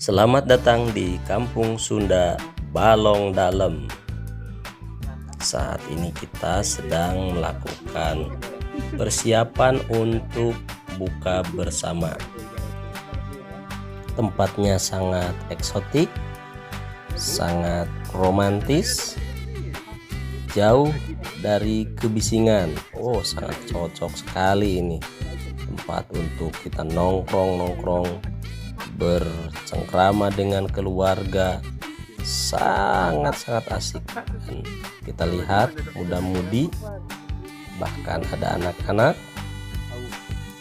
Selamat datang di Kampung Sunda Balong Dalem. Saat ini kita sedang melakukan persiapan untuk buka bersama. Tempatnya sangat eksotik, sangat romantis, jauh dari kebisingan. Oh, sangat cocok sekali ini tempat untuk kita nongkrong bercengkrama dengan keluarga. Sangat-sangat asik. Dan kita lihat muda-mudi, bahkan ada anak-anak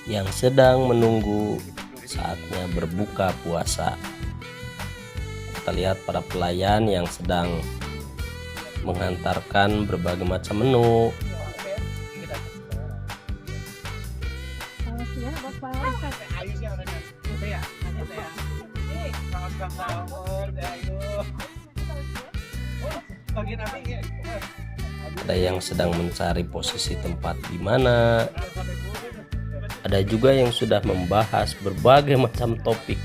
yang sedang menunggu saatnya berbuka puasa. Kita lihat para pelayan yang sedang mengantarkan berbagai macam menu. Ada yang sedang mencari posisi tempat di mana. Ada juga yang sudah membahas berbagai macam topik.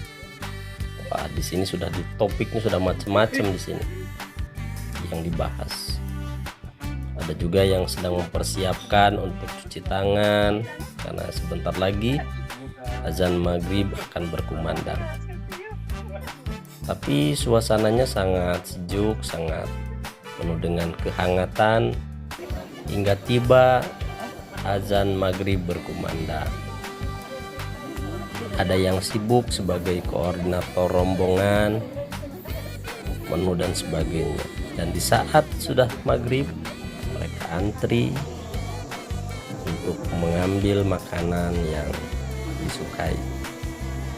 Wah, di sini sudah topiknya sudah macam-macam di sini yang dibahas. Ada juga yang sedang mempersiapkan untuk cuci tangan karena sebentar lagi azan maghrib akan berkumandang. Tapi suasananya sangat sejuk, sangat penuh dengan kehangatan hingga tiba azan maghrib berkumandang. Ada yang sibuk sebagai koordinator rombongan, menu dan sebagainya. Dan di saat sudah maghrib, mereka antri untuk mengambil makanan yang disukai.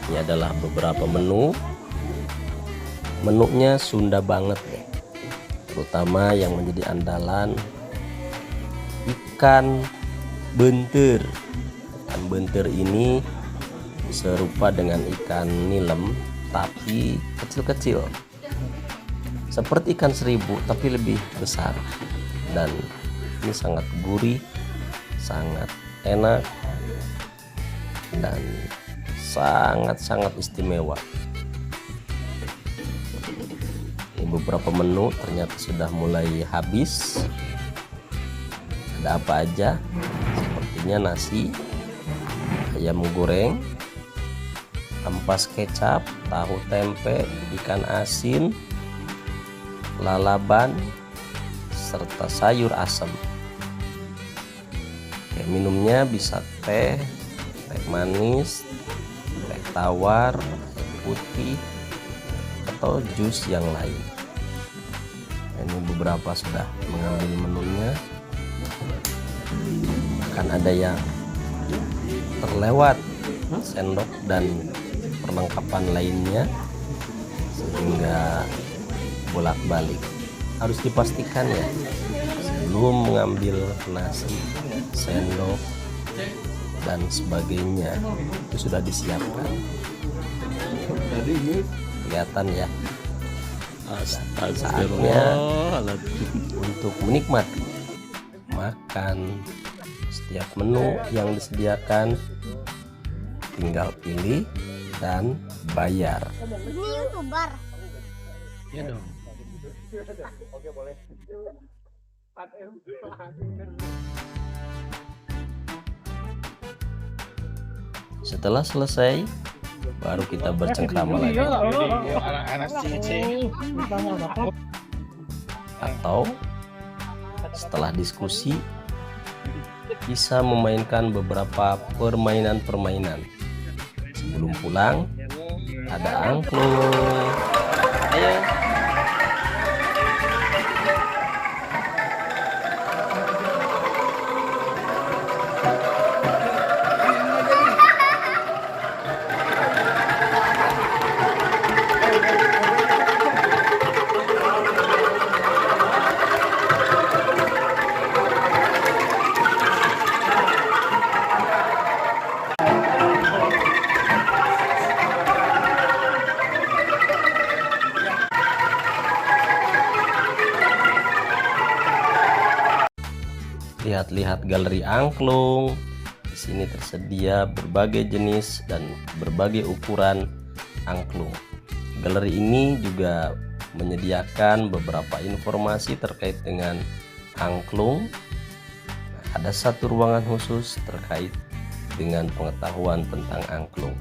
Ini adalah beberapa menu. Menunya Sunda banget nih, terutama yang menjadi andalan ikan bentir. Ikan bentir ini serupa dengan ikan nilem tapi kecil-kecil, seperti ikan seribu tapi lebih besar. Dan ini sangat gurih, sangat enak, dan sangat-sangat istimewa. Ini beberapa menu ternyata sudah mulai habis. Ada apa aja? Sepertinya nasi, ayam goreng, ampas kecap, tahu tempe, ikan asin, lalaban, serta sayur asem. Oke, minumnya bisa teh manis, teh tawar, teh putih, atau jus yang lain. Ini beberapa sudah mengambil menunya. Akan ada yang terlewat sendok dan perlengkapan lainnya, sehingga bolak-balik. Harus dipastikan ya, sebelum mengambil nasi, sendok dan sebagainya itu sudah disiapkan. Kelihatan ya, saatnya untuk menikmati makan. Setiap menu yang disediakan tinggal pilih dan bayar. Ini YouTuber. Ya dong. Oke, boleh. Setelah selesai, baru kita bercengkrama lagi. Atau setelah diskusi bisa memainkan beberapa permainan-permainan. Sebelum pulang ada angklung. Ayo. Lihat-lihat galeri angklung. Di sini tersedia berbagai jenis dan berbagai ukuran angklung. Galeri ini juga menyediakan beberapa informasi terkait dengan angklung. Ada satu ruangan khusus terkait dengan pengetahuan tentang angklung.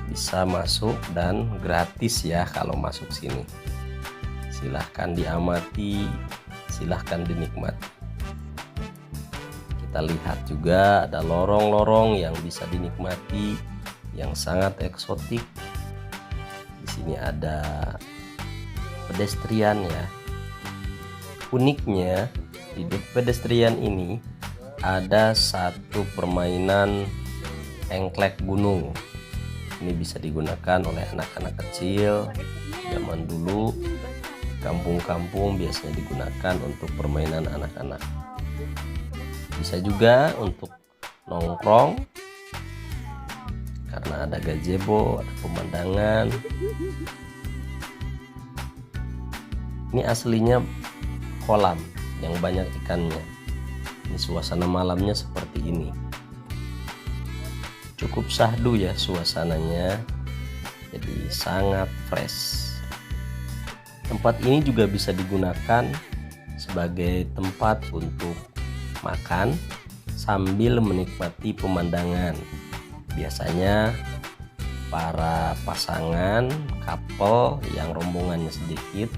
Bisa masuk dan gratis ya kalau masuk sini. Silahkan diamati, silahkan dinikmati. Kita lihat juga ada lorong-lorong yang bisa dinikmati yang sangat eksotik. Di sini ada pedestrian ya. Uniknya di pedestrian ini ada satu permainan engklek gunung. Ini bisa digunakan oleh anak-anak kecil. Zaman dulu kampung-kampung biasanya digunakan untuk permainan anak-anak. Bisa juga untuk nongkrong karena ada gazebo, ada pemandangan. Ini aslinya kolam yang banyak ikannya. Ini suasana malamnya seperti ini. Cukup syahdu ya suasananya, jadi sangat fresh. Tempat ini juga bisa digunakan sebagai tempat untuk makan sambil menikmati pemandangan. Biasanya para pasangan couple yang rombongannya sedikit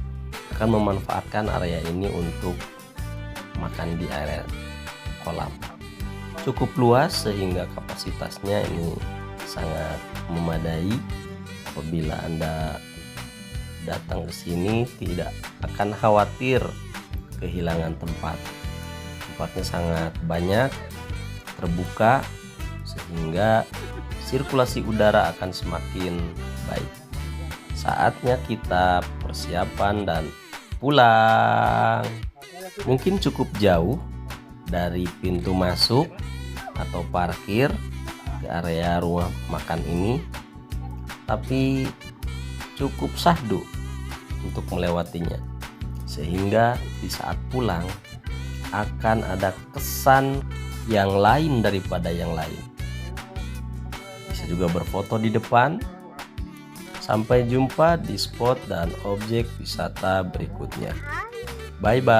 akan memanfaatkan area ini untuk makan di area kolam. Cukup luas sehingga kapasitasnya ini sangat memadai. Apabila Anda datang ke sini tidak akan khawatir kehilangan tempat. Tempatnya sangat banyak, terbuka, sehingga sirkulasi udara akan semakin baik. Saatnya kita persiapan dan pulang. Mungkin cukup jauh dari pintu masuk atau parkir ke area rumah makan ini, tapi cukup syahdu untuk melewatinya, sehingga di saat pulang akan ada kesan yang lain daripada yang lain. Bisa juga berfoto di depan. Sampai jumpa di spot dan objek wisata berikutnya. Bye bye.